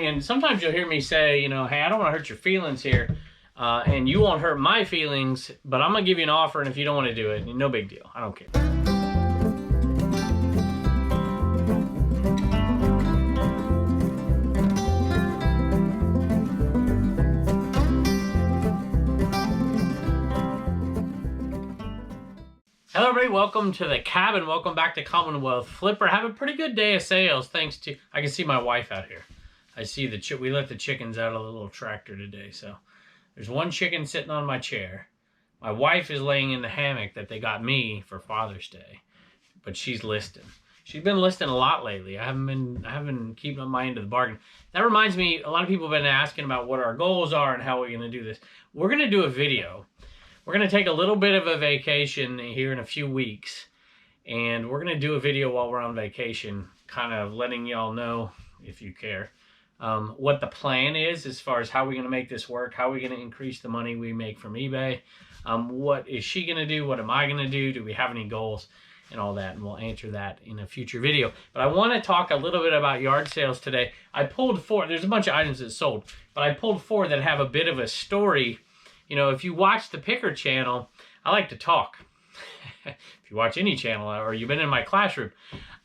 And sometimes you'll hear me say, hey, I don't want to hurt your feelings here, and you won't hurt my feelings, but I'm going to give you an offer, and if you don't want to do it, no big deal. I don't care. Hello everybody, welcome to the cabin. Welcome back to Commonwealth Flipper. Have a pretty good day of sales thanks to, I can see my wife out here. I see we let the chickens out of the little tractor today. So there's one chicken sitting on my chair. My wife is laying in the hammock that they got me for Father's Day, but she's listing. She's been listing a lot lately. I haven't been keeping up my end of the bargain. That reminds me, a lot of people have been asking about what our goals are and how we're going to do this. We're going to do a video. We're going to take a little bit of a vacation here in a few weeks, and we're going to do a video while we're on vacation, kind of letting y'all know, if you care, what the plan is as far as how we're going to make this work, how we're going to increase the money we make from eBay, what is she going to do, what am I going to do we have any goals, and all that, and we'll answer that in a future video. But I want to talk a little bit about yard sales today. I pulled 4, there's a bunch of items that sold, but I pulled 4 that have a bit of a story. If you watch the Picker channel, I like to talk. If you watch any channel or you've been in my classroom,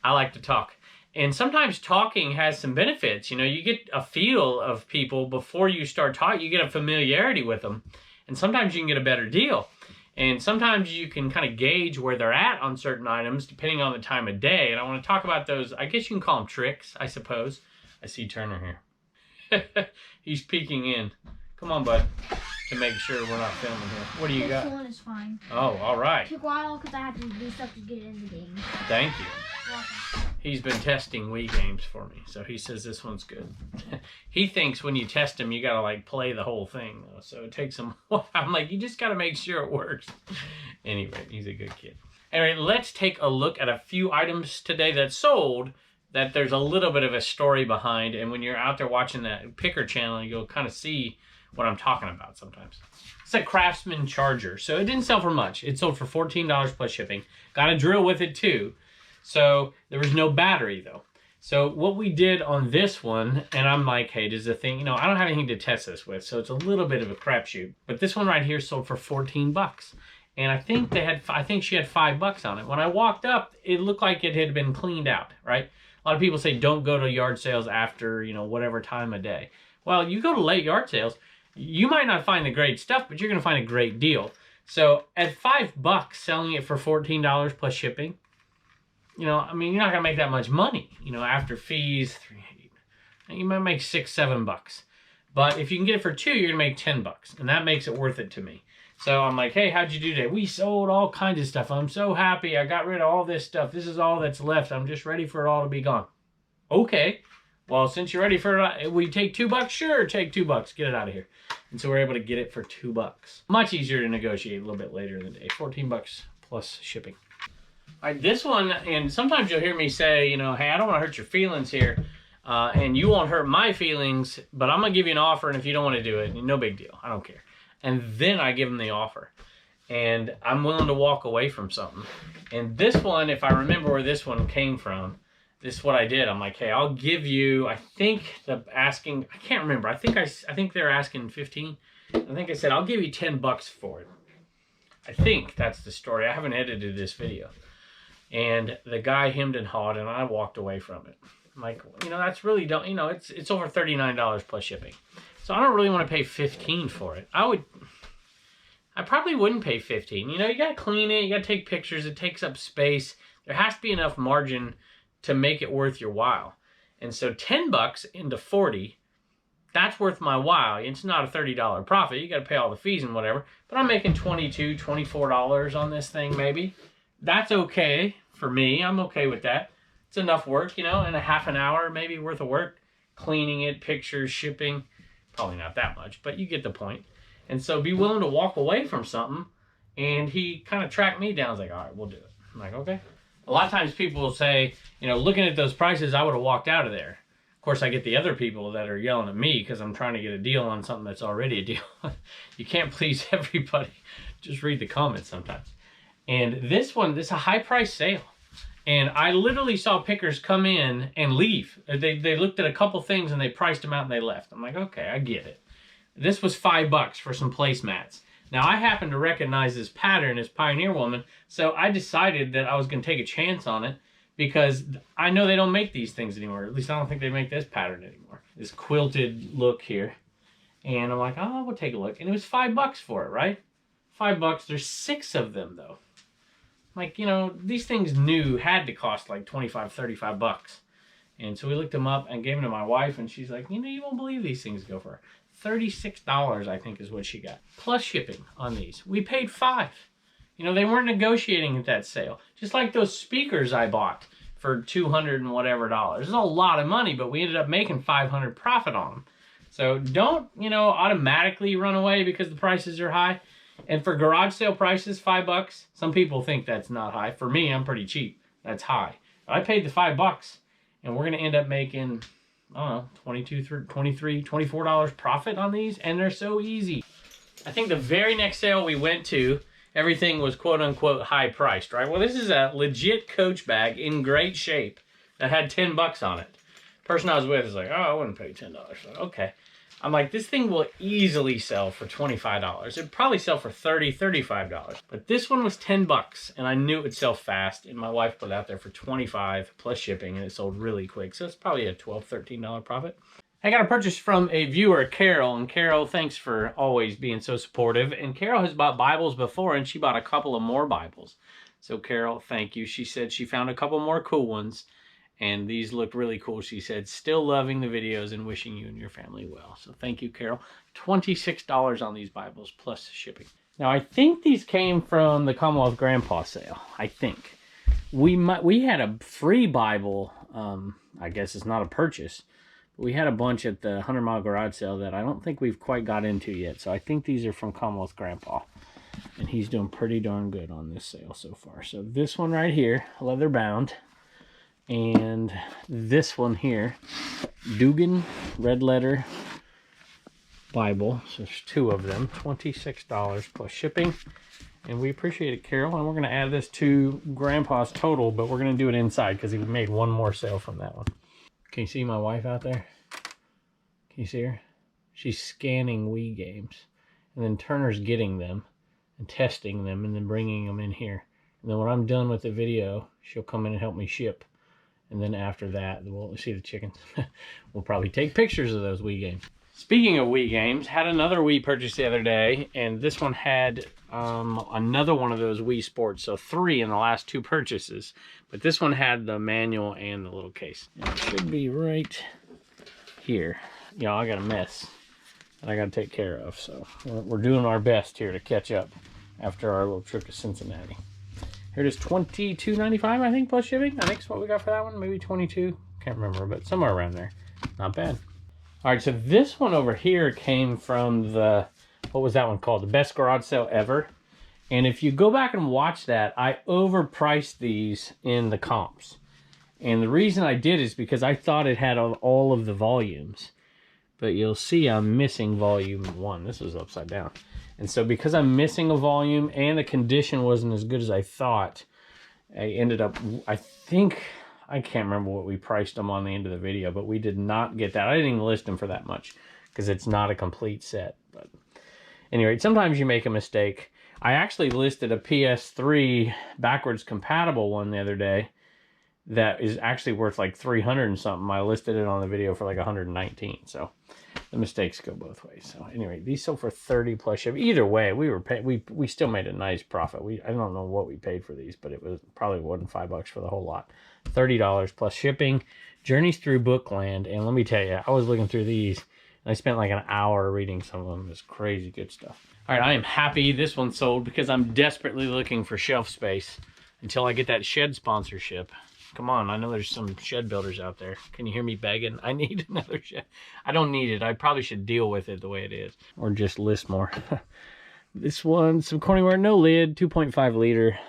I like to talk. And sometimes talking has some benefits. You get a feel of people before you start talking. You get a familiarity with them. And sometimes you can get a better deal. And sometimes you can kind of gauge where they're at on certain items depending on the time of day. And I want to talk about those. I guess you can call them tricks, I suppose. I see Turner here. He's peeking in. Come on, bud. To make sure we're not filming here. What do you got? This one is fine. Oh, all right. It took a while because I had to do stuff to get in the game. Thank you. He's been testing Wii games for me, so he says this one's good. He thinks when you test him, you gotta like play the whole thing, though. So it takes him. I'm like, you just gotta make sure it works. Anyway, he's a good kid. Anyway, let's take a look at a few items today that sold. That there's a little bit of a story behind, and when you're out there watching that Picker channel, you'll kind of see what I'm talking about sometimes. It's a Craftsman Charger. So it didn't sell for much. It sold for $14 plus shipping. Got a drill with it too. So there was no battery though. So what we did on this one, and I'm like, hey, does the thing, I don't have anything to test this with, so it's a little bit of a crapshoot. But this one right here sold for 14 bucks. And I think she had $5 on it. When I walked up, it looked like it had been cleaned out, right? A lot of people say don't go to yard sales after, whatever time of day. Well, you go to late yard sales, you might not find the great stuff, but you're going to find a great deal. So at $5, selling it for $14 plus shipping, you're not going to make that much money, after fees, you might make $6, $7. But if you can get it for 2, you're going to make $10, and that makes it worth it to me. So I'm like, hey, how'd you do today? We sold all kinds of stuff. I'm so happy. I got rid of all this stuff. This is all that's left. I'm just ready for it all to be gone. Okay. Well, since you're ready for it, we take $2? Sure, take $2. Get it out of here. And so we're able to get it for $2. Much easier to negotiate a little bit later in the day. $14 plus shipping. All right, this one, and sometimes you'll hear me say, hey, I don't want to hurt your feelings here, and you won't hurt my feelings, but I'm going to give you an offer, and if you don't want to do it, no big deal. I don't care. And then I give them the offer. And I'm willing to walk away from something. And this one, if I remember where this one came from, this is what I did. I'm like, hey, I'll give you, I think I can't remember. I think they're asking 15. I think I said, I'll give you $10 for it. I think that's the story. I haven't edited this video. And the guy hemmed and hawed, and I walked away from it. I'm like, that's really don't, it's over $39 plus shipping. So I don't really want to pay 15 for it. I probably wouldn't pay 15. You got to clean it. You got to take pictures. It takes up space. There has to be enough margin to make it worth your while. And so $10 into 40, that's worth my while. It's not a $30 profit. You got to pay all the fees and whatever. But I'm making $22, $24 on this thing maybe. That's okay for me. I'm okay with that. It's enough work, in a half an hour maybe worth of work. Cleaning it, pictures, shipping. Probably not that much, but you get the point. And so be willing to walk away from something. And he kind of tracked me down. I was like, all right, we'll do it. I'm like, okay. A lot of times people will say, looking at those prices, I would have walked out of there. Of course, I get the other people that are yelling at me because I'm trying to get a deal on something that's already a deal. You can't please everybody. Just read the comments sometimes. And this one, this is a high price sale. And I literally saw pickers come in and leave. They looked at a couple things and they priced them out and they left. I'm like, okay, I get it. This was $5 for some placemats. Now, I happen to recognize this pattern as Pioneer Woman, so I decided that I was going to take a chance on it because I know they don't make these things anymore. At least I don't think they make this pattern anymore. This quilted look here. And I'm like, oh, we'll take a look. And it was $5 for it, right? $5. There's 6 of them, though. Like, you know, these things new had to cost like 25, 35 bucks. And so we looked them up and gave them to my wife, and she's like, you know, you won't believe these things go for $36, I think is what she got. Plus shipping on these. We paid $5. You know, they weren't negotiating at that sale. Just like those speakers I bought for $200 and whatever dollars. It's a lot of money, but we ended up making $500 profit on them. So don't, you know, automatically run away because the prices are high. And for garage sale prices, $5, some people think that's not high. For me, I'm pretty cheap. That's high. I paid the $5, and we're going to end up making, I don't know, $22, $23, $24 profit on these, and they're so easy. I think the very next sale we went to, everything was quote-unquote high-priced, right? Well, this is a legit Coach bag in great shape that had $10 on it. The person I was with is like, oh, I wouldn't pay $10 for it. Okay. I'm like, this thing will easily sell for $25. It'd probably sell for $30, $35. But this one was $10, and I knew it would sell fast, and my wife put it out there for $25 plus shipping, and it sold really quick. So it's probably a $12, $13 profit. I got a purchase from a viewer, Carol, and Carol, thanks for always being so supportive. And Carol has bought Bibles before, and she bought a couple of more Bibles. So Carol, thank you. She said she found a couple more cool ones. And these looked really cool. She said, still loving the videos and wishing you and your family well. So thank you, Carol. $26 on these Bibles plus shipping. Now, I think these came from the Commonwealth Grandpa sale. I think. We had a free Bible. I guess it's not a purchase. But we had a bunch at the 100 Mile Garage sale that I don't think we've quite got into yet. So I think these are from Commonwealth Grandpa. And he's doing pretty darn good on this sale so far. So this one right here, leather bound. And this one here, Dugan red letter Bible. So there's 2 of them, $26 plus shipping. And we appreciate it, Carol. And we're going to add this to Grandpa's total, but we're going to do it inside because he made one more sale from that one. Can you see my wife out there? Can you see her? She's scanning Wii games. And then Turner's getting them and testing them and then bringing them in here. And then when I'm done with the video, she'll come in and help me ship. And then after that, we'll see the chickens. We'll probably take pictures of those Wii games. Speaking of Wii games, had another Wii purchase the other day, and this one had another one of those Wii Sports. So 3 in the last 2 purchases. But this one had the manual and the little case. And it should be right here. You know, I got a mess that I got to take care of. So we're doing our best here to catch up after our little trip to Cincinnati. Here it is, $22.95, I think, plus shipping. I think is what we got for that one. Maybe 22. Can't remember, but somewhere around there. Not bad. All right, so this one over here came from the, what was that one called? The best garage sale ever. And if you go back and watch that, I overpriced these in the comps. And the reason I did is because I thought it had all of the volumes. But you'll see I'm missing volume 1. This was upside down. And so because I'm missing a volume and the condition wasn't as good as I thought, I ended up, I think, I can't remember what we priced them on the end of the video, but we did not get that. I didn't even list them for that much because it's not a complete set. But anyway, sometimes you make a mistake. I actually listed a PS3 backwards compatible one the other day that is actually worth like 300 and something. I listed it on the video for like 119. So the mistakes go both ways. So anyway, these sold for 30 plus shipping. Either way, we still made a nice profit. I don't know what we paid for these, but it was probably more than $5 for the whole lot. $30 plus shipping. Journeys through Bookland. And let me tell you, I was looking through these and I spent like an hour reading some of them. It's crazy good stuff. All right, I am happy this one sold because I'm desperately looking for shelf space until I get that shed sponsorship. Come on, I know there's some shed builders out there. Can you hear me begging? I need another shed. I don't need it. I probably should deal with it the way it is. Or just list more. This one, some Corningware, no lid, 2.5 liter.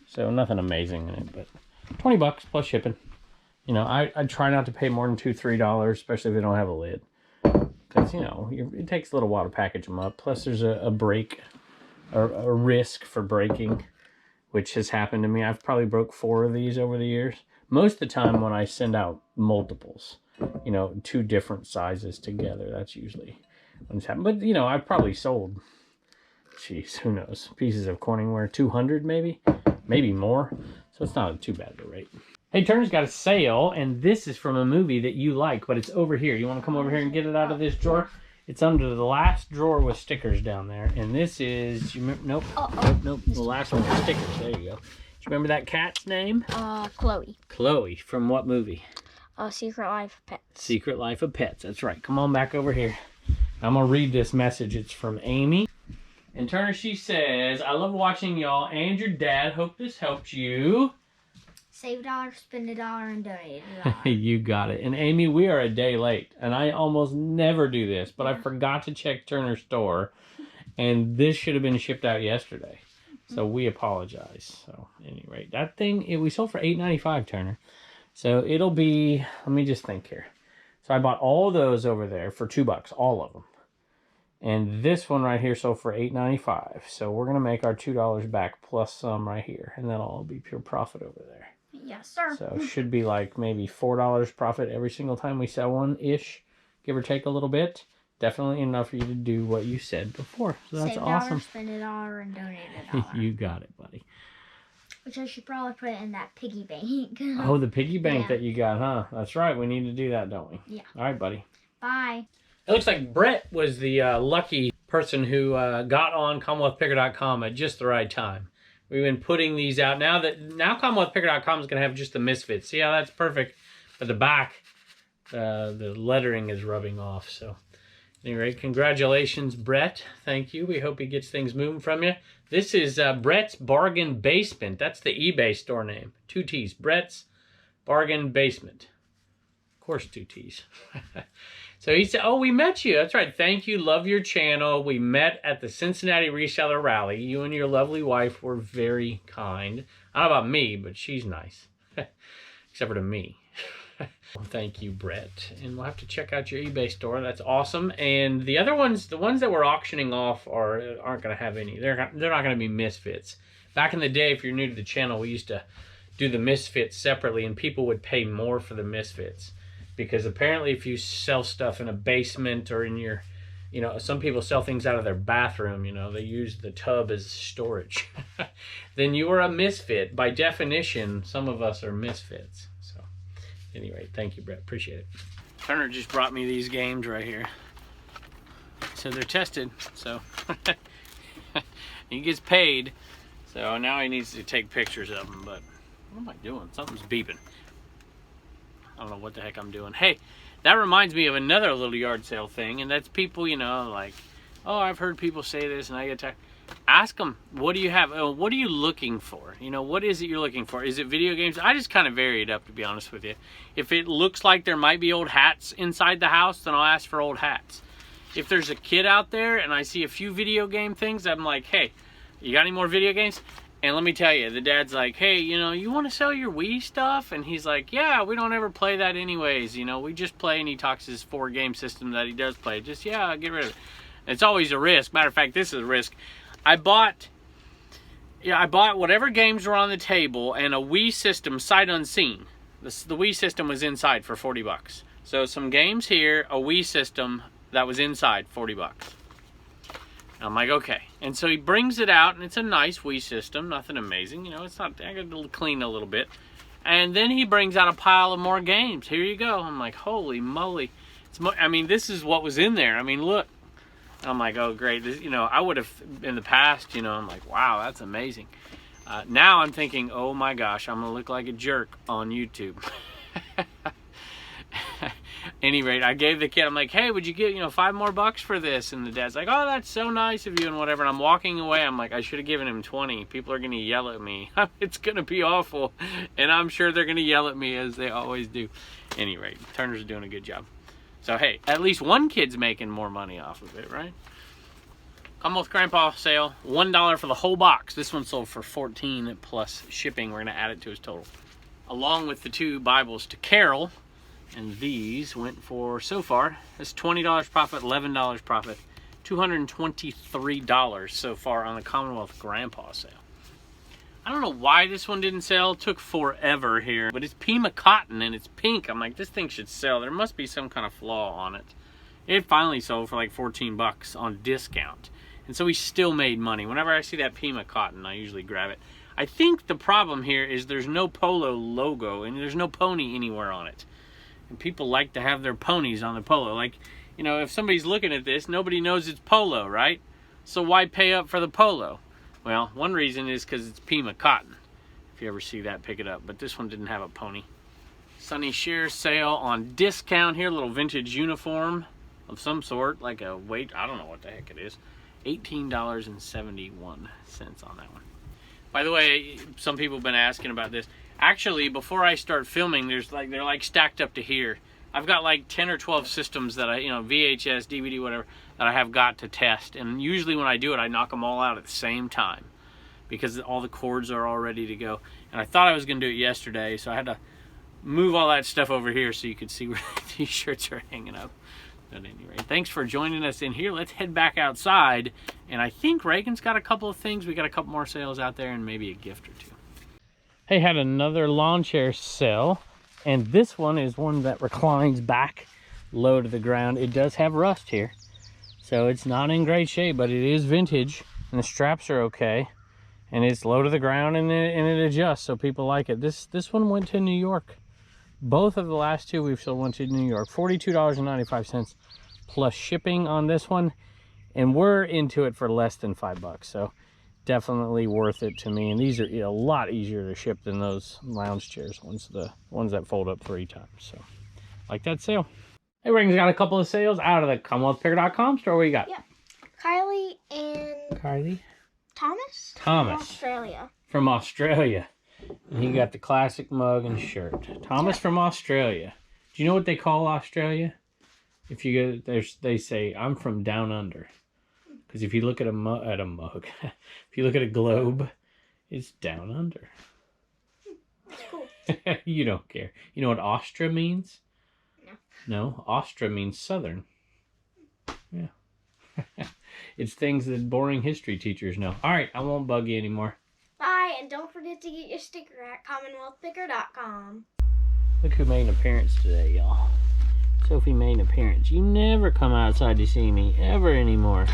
So nothing amazing in it, but $20 plus shipping. You know, I try not to pay more than $2, $3, especially if they don't have a lid. Because, you know, it takes a little while to package them up. Plus there's a break, or a risk for breaking. which has happened to me. I've probably broke 4 of these over the years. Most of the time when I send out multiples, you know, 2 different sizes together, that's usually when it's happened. But, you know, I've probably sold, geez, who knows, pieces of Corningware, 200 maybe more. So it's not too bad of a rate. Hey, Turner's got a sale, and this is from a movie that you like, but it's over here. You want to come over here and get it out of this drawer? It's under the last drawer with stickers down there. And this is, you remember, nope. The last one with stickers. There you go. Do you remember that cat's name? Chloe. Chloe. From what movie? Secret Life of Pets. Secret Life of Pets. That's right. Come on back over here. I'm going to read this message. It's from Amy. And Turner, she says, I love watching y'all and your dad. Hope this helped you. Save $1, spend $1, and donate $1. You got it. And Amy, we are a day late. And I almost never do this, but I forgot to check Turner's store. And this should have been shipped out yesterday. So we apologize. So at any rate, that thing, we sold for $8.95, Turner. So it'll be, let me just think here. So I bought all those over there for $2, all of them. And this one right here sold for $8.95. So we're going to make our $2 back plus some right here. And that'll all be pure profit over there. Yes, sir. So it should be like maybe $4 profit every single time we sell one-ish, give or take a little bit. Definitely enough for you to do what you said before. So that's Save awesome. $1, spend $1, and donate $1. You got it, buddy. Which I should probably put it in that piggy bank. Oh, the piggy bank Yeah. that you got, huh? That's right. We need to do that, don't we? Yeah. All right, buddy. Bye. It looks like Brett was the lucky person who got on CommonwealthPicker.com at just the right time. We've been putting these out. Now CommonwealthPicker.com is going to have just the misfits. See how that's perfect? But the back, the lettering is rubbing off. So anyway, congratulations, Brett. Thank you. We hope he gets things moving from you. This is Brett's Bargain Basement. That's the eBay store name. 2 T's. Brett's Bargain Basement. Of course, 2 T's. So he said, oh, we met you. That's right. Thank you. Love your channel. We met at the Cincinnati Reseller Rally. You and your lovely wife were very kind. I don't know about me, but she's nice. Except for to me. Well, thank you, Brett. And we'll have to check out your eBay store. That's awesome. And the other ones, the ones that we're auctioning off aren't going to have any. They're not going to be misfits. Back in the day, if you're new to the channel, we used to do the misfits separately, and people would pay more for the misfits. Because apparently if you sell stuff in a basement or in your, you know, some people sell things out of their bathroom, you know, they use the tub as storage. Then you are a misfit. By definition, some of us are misfits. So, anyway, thank you, Brett. Appreciate it. Turner just brought me these games right here. So they're tested. So he gets paid. So now he needs to take pictures of them. But what am I doing? Something's beeping. I don't know what the heck I'm doing. Hey, that reminds me of another little yard sale thing, and that's people, you know, like, oh, I've heard people say this, and I get tired. Ask them, what do you have? What are you looking for? You know, what is it you're looking for? Is it video games? I just kind of vary it up, to be honest with you. If it looks like there might be old hats inside the house, then I'll ask for old hats. If there's a kid out there and I see a few video game things, I'm like, hey, you got any more video games? And let me tell you, the dad's like, hey, you know, you want to sell your Wii stuff? And he's like, yeah, we don't ever play that anyways. You know, we just play, and he talks his 4-game system that he does play. Just, yeah, get rid of it. It's always a risk. Matter of fact, this is a risk. I bought whatever games were on the table and a Wii system sight unseen. The Wii system was inside for $40. So some games here, a Wii system that was inside, $40. I'm like, okay. And so he brings it out, and it's a nice Wii system, nothing amazing. You know, it's not, I got to clean a little bit. And then he brings out a pile of more games. Here you go. I'm like, holy moly. I mean, this is what was in there. I mean, look. And I'm like, oh, great. This, you know, I would have, in the past, you know, I'm like, wow, that's amazing. Now I'm thinking, oh my gosh, I'm going to look like a jerk on YouTube. Any rate, I gave the kid, I'm like, hey, would you give, you know, $5 more for this? And the dad's like, oh, that's so nice of you and whatever. And I'm walking away. I'm like, I should have given him 20. People are going to yell at me. It's going to be awful. And I'm sure they're going to yell at me, as they always do. Any rate, Turner's doing a good job. So, hey, at least one kid's making more money off of it, right? Commonwealth Grandpa sale, $1 for the whole box. This one sold for $14 plus shipping. We're going to add it to his total. Along with the 2 Bibles to Carol. And these went for, so far, it's $20 profit, $11 profit, $223 so far on the Commonwealth Grandpa sale. I don't know why this one didn't sell. It took forever here. But it's Pima cotton and it's pink. I'm like, this thing should sell. There must be some kind of flaw on it. It finally sold for like 14 bucks on discount. And so we still made money. Whenever I see that Pima cotton, I usually grab it. I think the problem here is there's no Polo logo and there's no pony anywhere on it. And people like to have their ponies on the Polo. Like, you know, if somebody's looking at this, nobody knows it's Polo, right? So why pay up for the Polo? Well, one reason is because it's Pima cotton. If you ever see that, pick it up. But this one didn't have a pony. Sunny Shear sale on discount here. A little vintage uniform of some sort. Like a weight, I don't know what the heck it is. $18.71 on that one. By the way, some people have been asking about this. Actually, before I start filming, they're like stacked up to here. I've got like 10 or 12 systems that I, you know, VHS, DVD, whatever, that I have got to test. And usually when I do it, I knock them all out at the same time because all the cords are all ready to go. And I thought I was going to do it yesterday, so I had to move all that stuff over here so you could see where the t-shirts are hanging up. At any rate, thanks for joining us in here. Let's head back outside. And I think Reagan's got a couple of things. We got a couple more sales out there and maybe a gift or two. Hey, had another lawn chair sale. And this one is one that reclines back low to the ground. It does have rust here, so it's not in great shape, but it is vintage and the straps are okay. And it's low to the ground and it adjusts, so people like it. This one went to New York. Both of the last two we've sold went to New York. $42.95 plus shipping on this one. And we're into it for less than $5. So definitely worth it to me. And these are a lot easier to ship than those lounge chairs, the ones that fold up 3 times. So like that sale. Hey, Reagan's got a couple of sales out of the CommonwealthPick.com store. What you got? Yeah. Kylie and Thomas? Thomas. From Australia. From Australia. And he got the classic mug and shirt. Thomas from Australia. Do you know what they call Australia? If you go there, they say, I'm from down under. Because if you look at a mug, if you look at a globe, it's down under. That's cool. You don't care. You know what Austra means? No. No? Austra means southern. Yeah. It's things that boring history teachers know. All right, I won't bug you anymore. Bye, and don't forget to get your sticker at CommonwealthPicker.com. Look who made an appearance today, y'all. Sophie made an appearance. You never come outside to see me, ever anymore.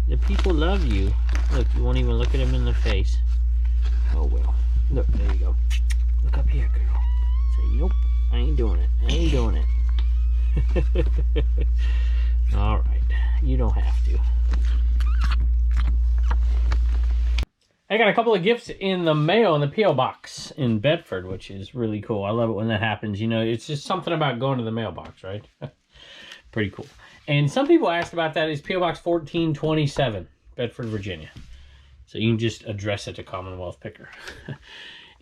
The people love you. Look, you won't even look at them in the face. Oh, well. Look, there you go. Look up here, girl. Say, nope, I ain't doing it. I ain't doing it. All right, you don't have to. I got a couple of gifts in the mail in the P.O. box in Bedford, which is really cool. I love it when that happens. You know, it's just something about going to the mailbox, right? Pretty cool. And some people asked about that. Is P.O. Box 1427, Bedford, Virginia. So you can just address it to Commonwealth Picker.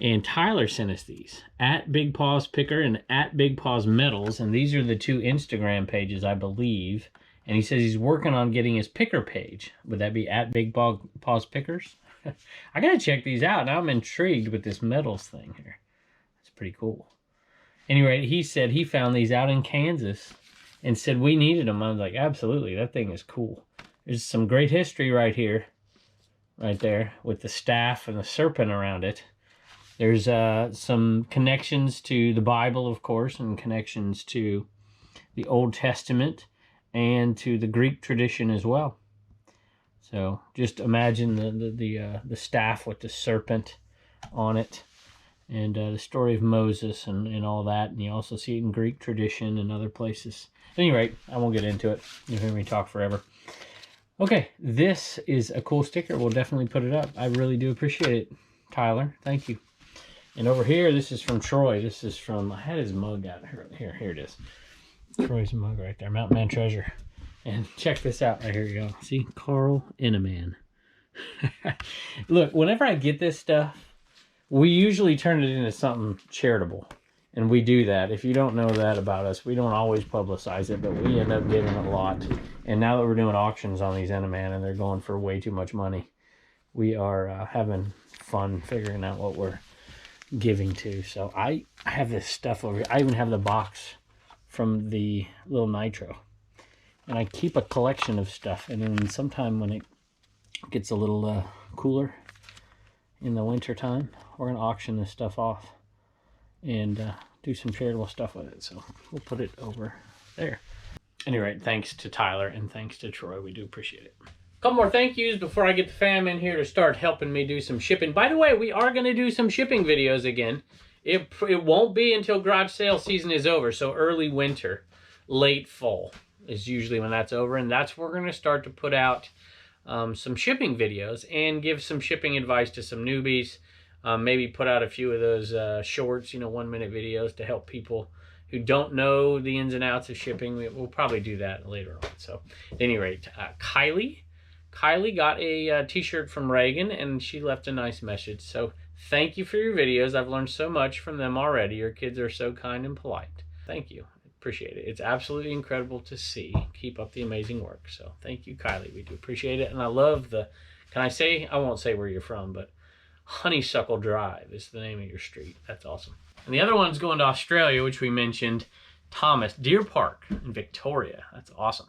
And Tyler sent us these. At Big Paws Picker and at Big Paws Metals. And these are the 2 Instagram pages, I believe. And he says he's working on getting his picker page. Would that be at Big Paws Pickers? I gotta check these out. Now I'm intrigued with this metals thing here. It's pretty cool. Anyway, he said he found these out in Kansas and said we needed them. I was like, absolutely, that thing is cool. There's some great history right here, right there, with the staff and the serpent around it. There's some connections to the Bible, of course, and connections to the Old Testament and to the Greek tradition as well. So just imagine the staff with the serpent on it, and the story of Moses and all that. And you also see it in Greek tradition and other places. At any rate, I won't get into it. You'll hear me talk forever. Okay, this is a cool sticker. We'll definitely put it up. I really do appreciate it, Tyler. Thank you. And over here, this is from Troy. This is from, I had his mug out. Here it is. Troy's mug right there, Mountain Man Treasure. And check this out. Right here you go. See? Carl Inneman. Look, whenever I get this stuff, we usually turn it into something charitable. And we do that. If you don't know that about us, we don't always publicize it, but we end up getting a lot. And now that we're doing auctions on these Inneman and they're going for way too much money, we are having fun figuring out what we're giving to. So I have this stuff over here. I even have the box from the little Nitro. And I keep a collection of stuff. And then sometime when it gets a little cooler, in the winter time. We're gonna auction this stuff off and do some charitable stuff with it. So we'll put it over there. Anyway, thanks to Tyler and thanks to Troy. We do appreciate it. A couple more thank yous before I get the fam in here to start helping me do some shipping. By the way, we are going to do some shipping videos again. It won't be until garage sale season is over, so early winter, late fall is usually when that's over, and that's where we're going to start to put out some shipping videos and give some shipping advice to some newbies. Maybe put out a few of those shorts, 1-minute videos to help people who don't know the ins and outs of shipping. We'll probably do that later on. So at any rate, Kylie got a t-shirt from Reagan, and she left a nice message. So thank you for your videos. I've learned so much from them already. Your kids are so kind and polite. Thank you. Appreciate it. It's absolutely incredible to see. Keep up the amazing work. So thank you, Kylie. We do appreciate it. And I love I won't say where you're from, but Honeysuckle Drive is the name of your street. That's awesome. And the other one's going to Australia, which we mentioned, Thomas, Deer Park in Victoria. That's awesome.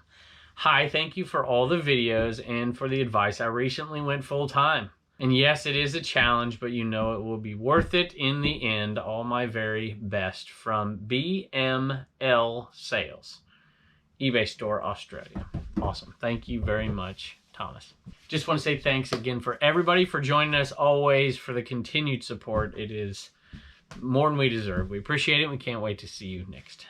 Hi, thank you for all the videos and for the advice. I recently went full time. And yes, it is a challenge, but it will be worth it in the end. All my very best from BML Sales, eBay store, Australia. Awesome. Thank you very much, Thomas. Just want to say thanks again for everybody for joining us always, for the continued support. It is more than we deserve. We appreciate it. We can't wait to see you next